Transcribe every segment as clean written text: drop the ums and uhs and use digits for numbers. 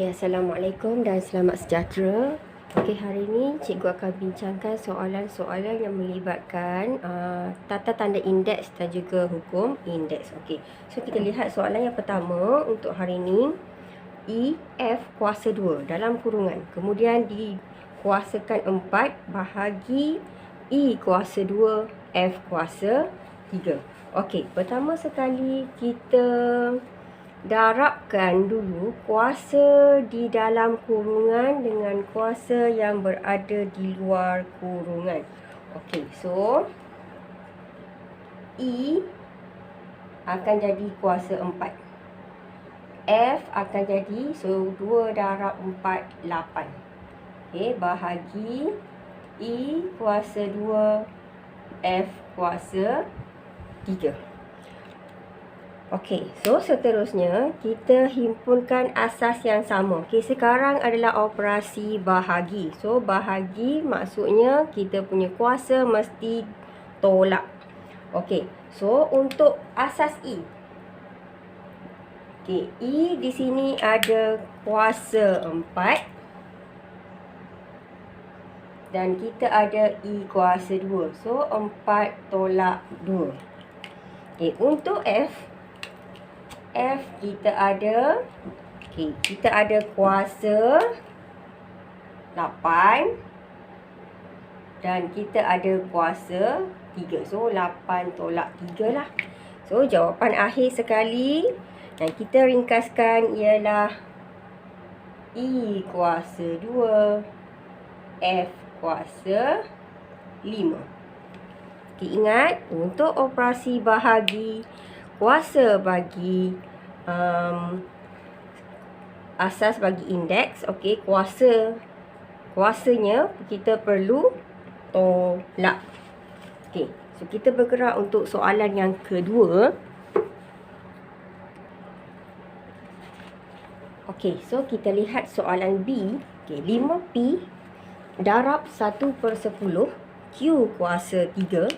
Assalamualaikum dan selamat sejahtera. Hari ini cikgu akan bincangkan soalan-soalan yang melibatkan tata tanda indeks dan juga hukum indeks. So kita lihat soalan yang pertama untuk hari ini. E, F kuasa 2 dalam kurungan. Kemudian dikuasakan 4 bahagi E kuasa 2, F kuasa 3. Pertama sekali kita darabkan dulu kuasa di dalam kurungan dengan kuasa yang berada di luar kurungan. So E akan jadi kuasa 4. F akan jadi, so 2 darab 4, 8. Bahagi E kuasa 2, F kuasa 3. So seterusnya kita himpunkan asas yang sama. Sekarang adalah operasi bahagi. So bahagi maksudnya kita punya kuasa mesti tolak. So untuk asas E. E di sini ada kuasa 4 dan kita ada E kuasa 2. So 4 tolak 2. Untuk F kita ada kita ada kuasa 8 dan kita ada kuasa 3. So 8 tolak 3 lah. So jawapan akhir sekali yang kita ringkaskan ialah E kuasa 2, F kuasa 5. Ingat, untuk operasi bahagi, kuasa bagi asas bagi indeks, kuasanya kita perlu tolak. So kita bergerak untuk soalan yang kedua. So kita lihat soalan B. 5P darab 1/10 Q kuasa 3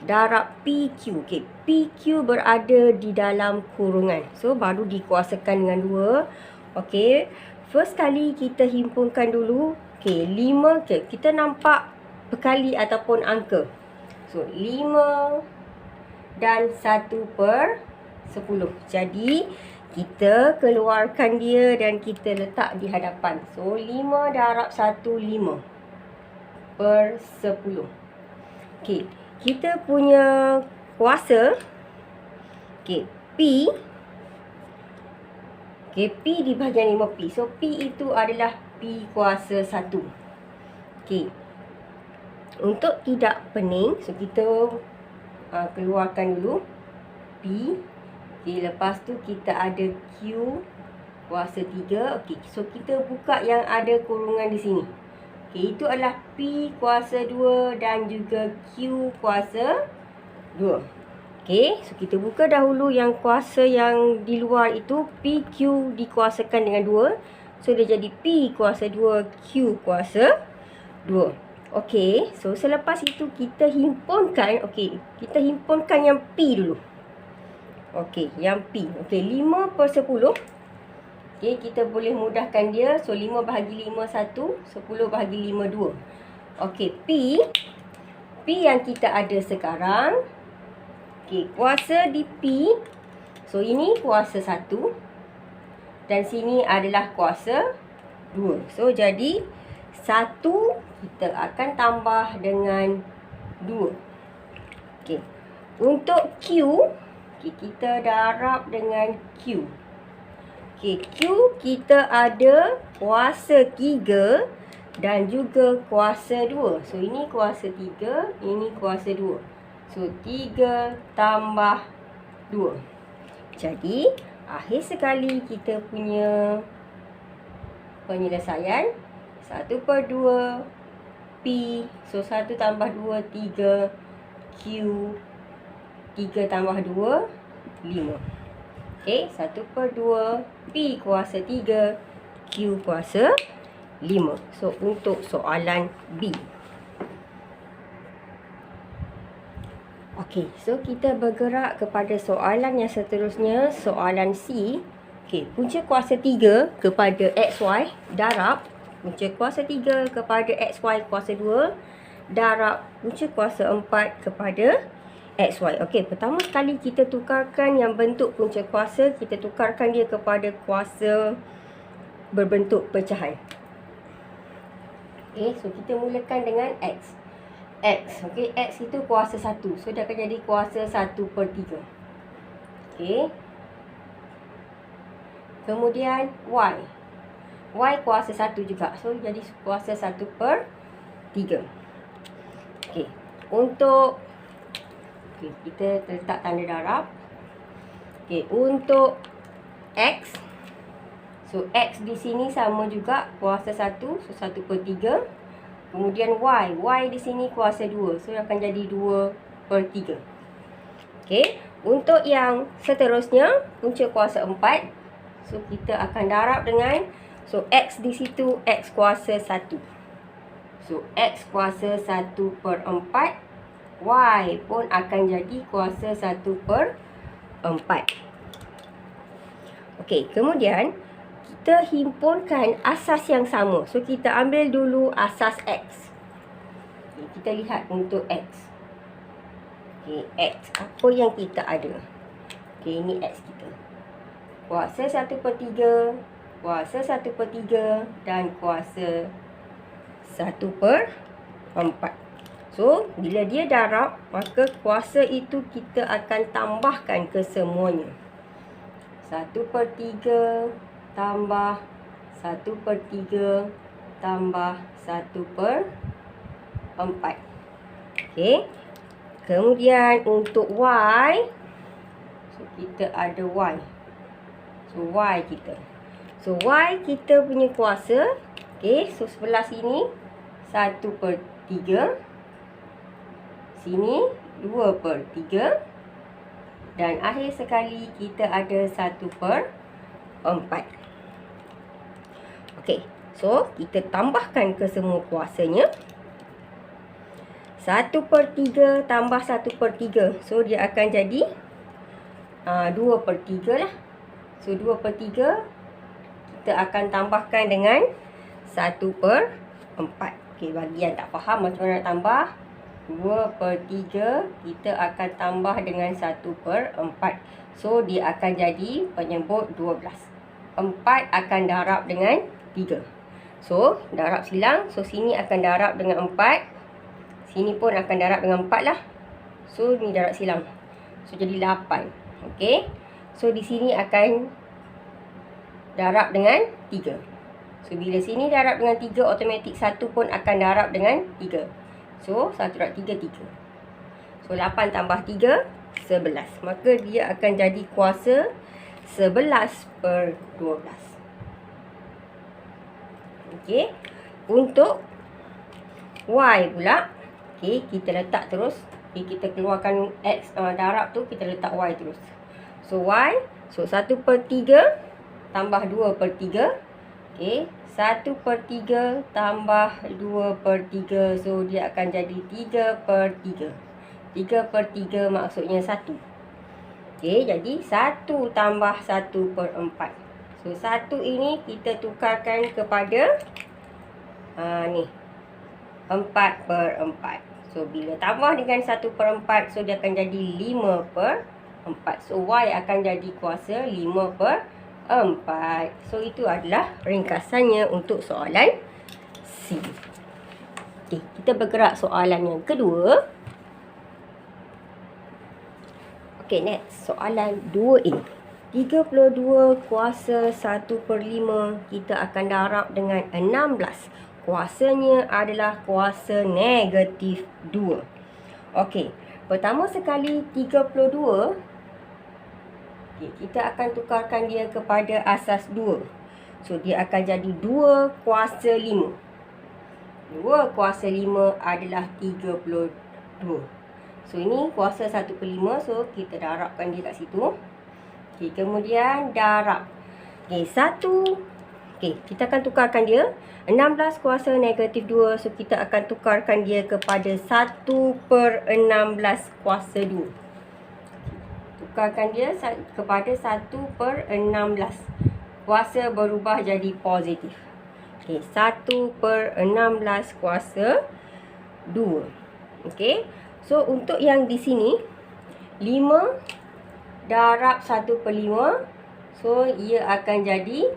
darab PQ. PQ berada di dalam kurungan. So baru dikuasakan dengan 2. First kali kita himpunkan dulu. 5 kita nampak perkali ataupun angka. So 5 dan 1/10. Jadi kita keluarkan dia dan kita letak di hadapan. So 5 darab 1, 5/10. Kita punya kuasa P. P di bahagian 5P. So P itu adalah P kuasa 1. Untuk tidak pening, so kita keluarkan dulu P. Lepas tu kita ada Q kuasa 3. So kita buka yang ada kurungan di sini. Itu adalah P kuasa 2 dan juga Q kuasa 2. So kita buka dahulu yang kuasa yang di luar itu. PQ dikuasakan dengan 2. So dia jadi P kuasa 2, Q kuasa 2. So selepas itu kita himpunkan. Kita himpunkan yang P dulu. Yang P. 5/10. Kita boleh mudahkan dia. So 5 bahagi 5, 1. 10 bahagi 5, 2. P yang kita ada sekarang. Kuasa di P. So ini kuasa 1. Dan sini adalah kuasa 2. So jadi 1 kita akan tambah dengan 2. Untuk Q, kita darab dengan Q. Q kita ada kuasa 3 dan juga kuasa 2. So ini kuasa 3, ini kuasa 2. So 3 tambah 2. Jadi akhir sekali kita punya penyelesaian 1/2 P. So 1 tambah 2, 3. Q 3 tambah 2, 5. 1/2 P kuasa 3, Q kuasa 5. So untuk soalan B. So kita bergerak kepada soalan yang seterusnya, soalan C. Okey, punca kuasa 3 kepada XY darab punca kuasa 3 kepada XY kuasa 2 darab punca kuasa 4 kepada XY. Okey, pertama sekali kita tukarkan yang bentuk punca kuasa, kita tukarkan dia kepada kuasa berbentuk pecahan. Okey, so kita mulakan dengan X. Okey, X itu kuasa 1. So, dia akan jadi kuasa 1/3. Okey. Kemudian Y. Y kuasa 1 juga. So, jadi kuasa 1/3. Okey. Untuk kita letak tanda darab. Okey, untuk X. So, X di sini sama juga kuasa 1. So, 1/3. Kemudian Y. Y di sini kuasa 2. So, akan jadi 2/3. Okey. Untuk yang seterusnya, punca kuasa 4. So, kita akan darab dengan, so, X di situ, X kuasa 1. So, X kuasa 1/4. Y pun akan jadi kuasa 1/4. Okey, kemudian, kita himpunkan asas yang sama. So, kita ambil dulu asas X. Okay, kita lihat untuk X. Okay, X. Apa yang kita ada? Okay, ini X kita. Kuasa 1/3, kuasa 1/3 dan kuasa 1/4. So, bila dia darab, maka kuasa itu kita akan tambahkan ke semuanya. 1/3 tambah 1/3 tambah 1/4. Okey. Kemudian untuk Y, so kita ada Y. So, Y kita. So, Y kita punya kuasa. Okey, so sebelah sini 1/3. Sini 2/3. Dan akhir sekali kita ada 1/4. Okey, so kita tambahkan ke semua kuasanya. 1/3 tambah 1/3. So, dia akan jadi 2/3 lah. So, 2/3 kita akan tambahkan dengan 1/4. Okey, bagi yang tak faham macam mana nak tambah, 2/3 kita akan tambah dengan 1/4. So, dia akan jadi penyebut 12. 4 akan darab dengan 3. So, darab silang. So, sini akan darab dengan 4. Sini pun akan darab dengan 4 lah. So, ni darab silang. So, jadi 8. Okey. So, di sini akan darab dengan 3. So, bila sini darab dengan 3, automatik 1 pun akan darab dengan 3. So, 1 darab 3, 3. So, 8 tambah 3, 11. Maka, dia akan jadi kuasa 11/12. Okey. Untuk Y pula, okey, kita letak terus. Okay, kita keluarkan X darab tu, kita letak Y terus. So, Y, so 1/3 tambah 2/3. Okey, 1/3 tambah 2/3. So, dia akan jadi 3/3. 3/3 maksudnya 1. Okey, jadi 1 tambah 1/4. So, 1 ini kita tukarkan kepada ni 4/4. So, bila tambah dengan 1/4, so dia akan jadi 5/4. So, Y akan jadi kuasa 5/4. So, itu adalah ringkasannya untuk soalan C. Okay, kita bergerak soalan yang kedua. Okay, next. Soalan 2A. 32 kuasa 1/5 kita akan darab dengan 16. Kuasanya adalah kuasa negatif 2. Okey, pertama sekali 32. Okay, kita akan tukarkan dia kepada asas 2. So, dia akan jadi 2 kuasa 5. 2 kuasa 5 adalah 32. So, ini kuasa 1/5. So, kita darabkan dia kat situ. Okey, kemudian darab. Okey, 1. Okey, kita akan tukarkan dia. 16 kuasa negatif 2. So, kita akan tukarkan dia kepada 1/16 kuasa 2. tukarkan dia kepada 1/16. Kuasa berubah jadi positif. Okey, 1/16 kuasa 2. Okey. So untuk yang di sini 5 darab 1/5. So ia akan jadi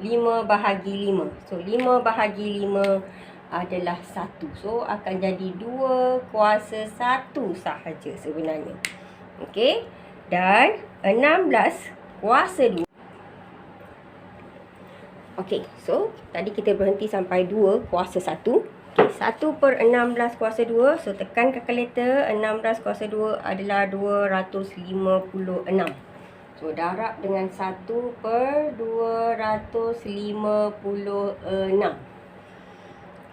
5/5. So 5/5 adalah 1. So akan jadi 2 kuasa 1 sahaja sebenarnya. Okey. Dan 16 kuasa 2. Okey, so tadi kita berhenti sampai 2 kuasa 1. Okey, 1/16 kuasa 2. So tekan kalkulator. 16 kuasa 2 adalah 256. So darab dengan 1/256.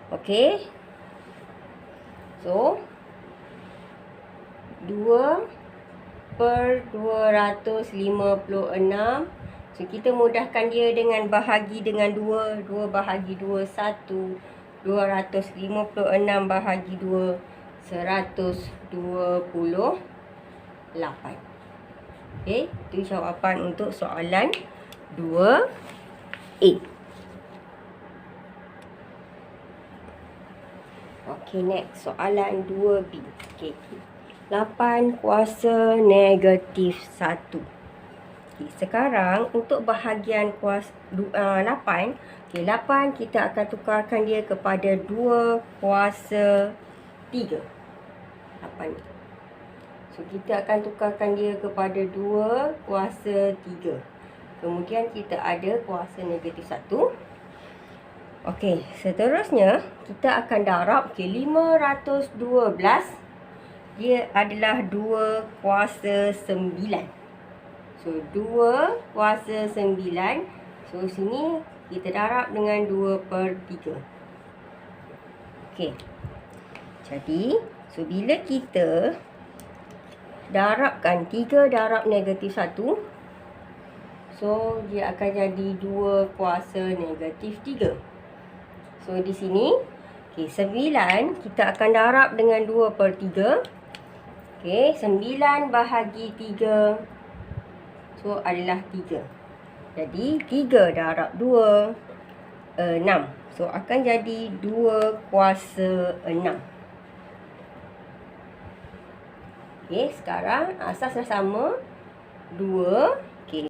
Okey. So 2/256. So kita mudahkan dia dengan bahagi dengan 2. 2 bahagi 2 1. 256 bahagi 2 128. Okey, itu jawapan untuk soalan 2A. Okey, next soalan 2B. Okey. 8 kuasa negatif 1. Okay, sekarang untuk bahagian kuasa 8. Okay, 8 kita akan tukarkan dia kepada 2 kuasa 3. 8 ni. So kita akan tukarkan dia kepada 2 kuasa 3. Kemudian kita ada kuasa negatif 1. Okey, seterusnya kita akan darab. Okey, 512 dia adalah 2 kuasa 9. So 2 kuasa 9. So sini kita darab dengan 2/3. Okey. Jadi so bila kita darabkan 3 darab negatif 1, so dia akan jadi 2 kuasa negatif 3. So di sini okey, 9 kita akan darab dengan 2/3. Okey, 9 bahagi 3. So adalah 3. Jadi 3 darab 2 6. So akan jadi 2 kuasa 6. Okey, sekarang asas dah sama. 2. Okey.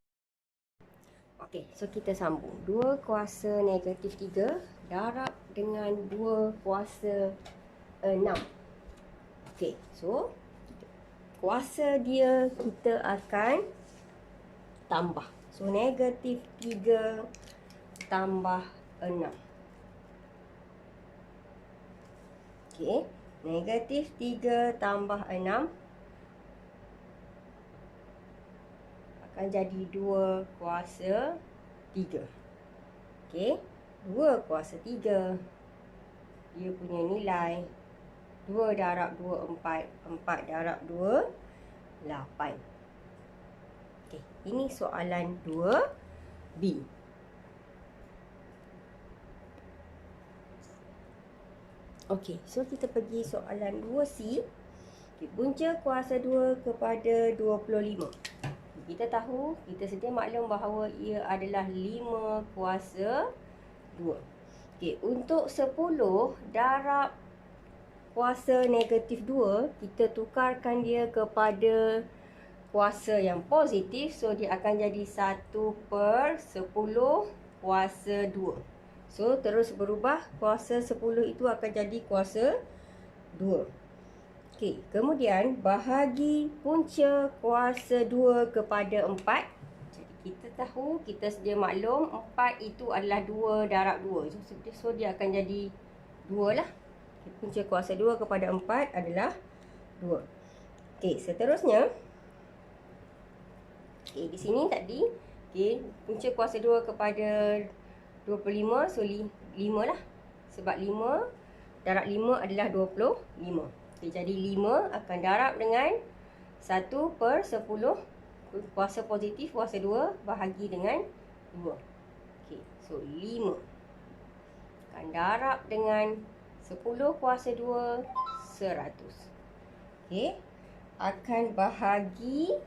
Okey, so kita sambung. 2 kuasa negatif 3 darab dengan 2 kuasa 6. Okey, so kuasa dia kita akan tambah. So negatif 3 tambah 6. Okey, negatif 3 tambah 6 akan jadi 2 kuasa 3. Okey, 2 kuasa 3 dia punya nilai 2 darab 2 4. 4 darab 2 8. Okey, ini soalan 2B. Okey, so kita pergi soalan 2C. Okay, punca kuasa 2 kepada 25. Kita tahu, kita sedia maklum bahawa ia adalah 5 kuasa 2. Okey, untuk 10 darab kuasa negatif 2, kita tukarkan dia kepada kuasa yang positif. So dia akan jadi 1/10 kuasa 2. So terus berubah. Kuasa 10 itu akan jadi kuasa 2. Okey, kemudian bahagi punca kuasa 2 kepada 4. Jadi kita tahu, kita sedia maklum 4 itu adalah 2 darab 2. So dia akan jadi 2 lah. Punca kuasa 2 kepada 4 adalah 2. Okey, seterusnya. Okey, di sini tadi, okey, punca kuasa 2 kepada 25, so 5 lah. Sebab 5 darab 5 adalah 25. Okey, jadi 5 akan darab dengan 1/10 kuasa positif kuasa 2 bahagi dengan 2. Okey, so 5 akan darab dengan 10 kuasa 2 100. Okey, akan bahagi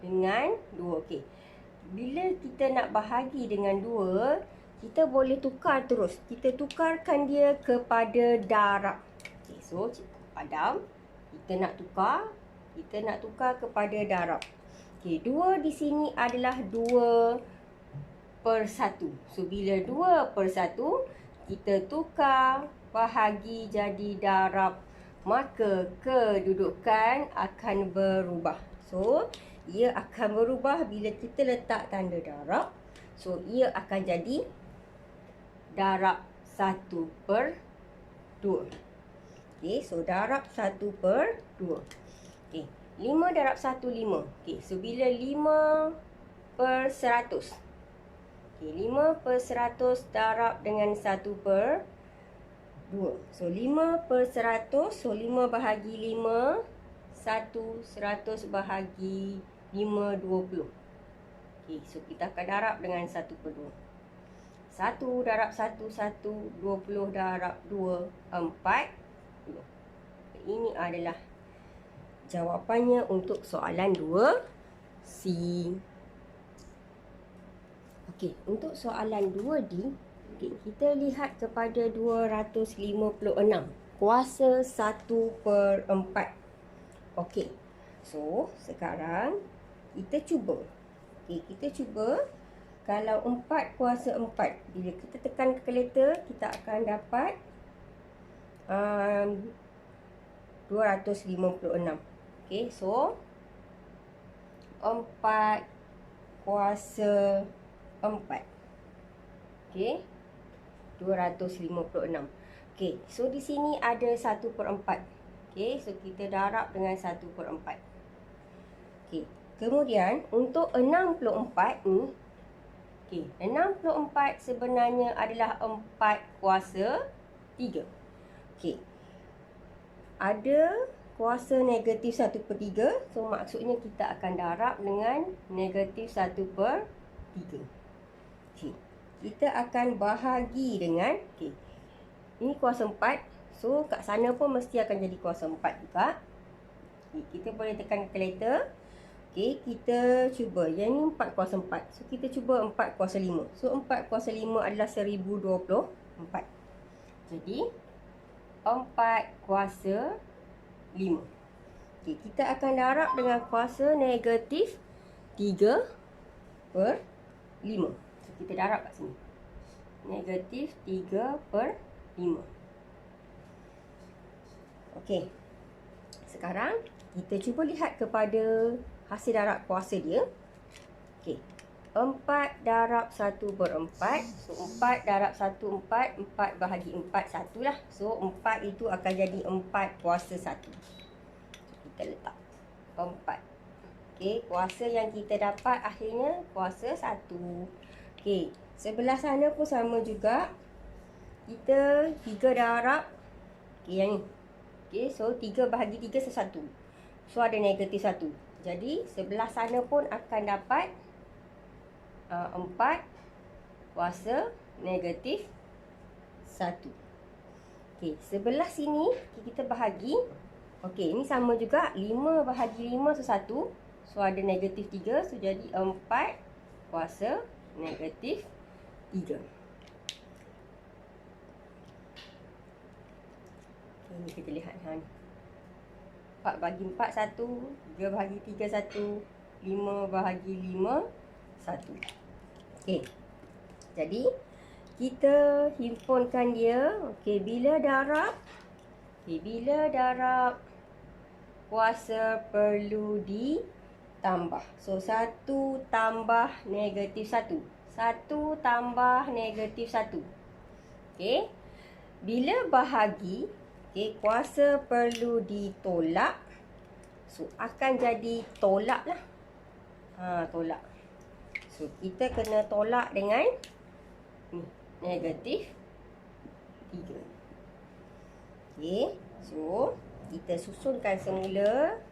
dengan 2. Okey. Bila kita nak bahagi dengan 2, kita boleh tukar terus. Kita tukarkan dia kepada darab. Okey, so Adam, kita nak tukar kepada darab. Okey, 2 di sini adalah 2/1. So bila 2/1, kita tukar bahagi jadi darab, maka kedudukan akan berubah. So ia akan berubah bila kita letak tanda darab. So ia akan jadi darab 1/2. Okey, so darab 1/2. Okey, 5 darab 1, 5. Okey, so bila 5/100. Okey, 5/100 darab dengan 1/2. So 5/100. So 5 bahagi 5, 1. 100 bahagi 5, 20. Okey, so kita akan darab dengan 1/2. 1 darab 1, 1. 20 darab 2, 40. Ini adalah jawapannya untuk soalan 2C. Okey, untuk soalan 2D, okay, kita lihat kepada 256. Kuasa 1/4. Okey, so sekarang kita cuba. Okey, kita cuba kalau 4 kuasa 4. Bila kita tekan kalkulator, kita akan dapat 256. Okey, so 4 kuasa 4. Okey, 256. Okey, so di sini ada 1/4. Okey, so kita darab dengan 1/4. Okey, kemudian untuk 64 ni, okey, 64 sebenarnya adalah 4 kuasa 3. Okey, ada kuasa negatif 1/3. So maksudnya kita akan darab dengan negatif 1/3. Okey, kita akan bahagi dengan, okey, ini kuasa 4. So kat sana pun mesti akan jadi kuasa 4 juga. Okay, kita boleh tekan kalkulator. Okey, kita cuba. Yang ni 4 kuasa 4. So kita cuba 4 kuasa 5. So 4 kuasa 5 adalah 1024. Jadi 4 kuasa 5. Okey, kita akan darab dengan kuasa negatif 3/5. So kita darab kat sini. Negatif 3/5. Okey, sekarang kita cuba lihat kepada hasil darab kuasa dia. Okey, 4 darab 1/4. So 4 darab 1, 4. 4 bahagi 4, 1 lah. So 4 itu akan jadi 4 kuasa 1. So, kita letak 4. Okey, kuasa yang kita dapat akhirnya kuasa 1. Okey, sebelah sana pun sama juga. Kita 3 darab, okey, yang ni. Okey, so 3 bahagi 3 1. So ada negatif 1. Jadi sebelah sana pun akan dapat 4 kuasa negatif 1. Okey, sebelah sini kita bahagi. Okey, ini sama juga. 5 bahagi 5 so 1. So ada negatif 3. So jadi 4 kuasa negatif 3. Ini kita lihat. 4 bagi 4, 1. 3 bahagi 3, 1. 5 bahagi 5, 1. Okey, jadi kita himpunkan dia. Okey, bila darab, kuasa perlu ditambah. So 1 tambah negatif 1. 1 tambah negatif 1. Okey, bila bahagi, okey, kuasa perlu ditolak. So akan jadi tolak lah. Tolak. So kita kena tolak dengan negatif 3. Okey, so kita susunkan semula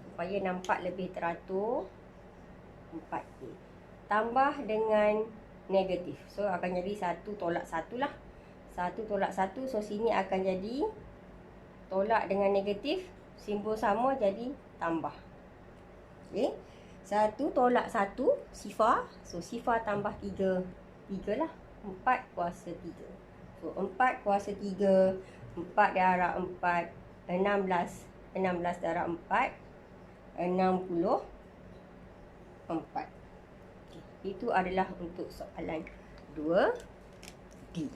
supaya nampak lebih teratur. 4. Okay. Tambah dengan negatif. So akan jadi 1 tolak 1 lah. 1 tolak 1. So sini akan jadi tolak dengan negatif. Simbol sama jadi tambah. Okey. 1 tolak 1, sifar. So, sifar tambah 3. 3 lah. 4 kuasa 3. So, 4 kuasa 3. 4 darab 4. 16. 16 darab 4. 64. Okay. Itu adalah untuk soalan 2D.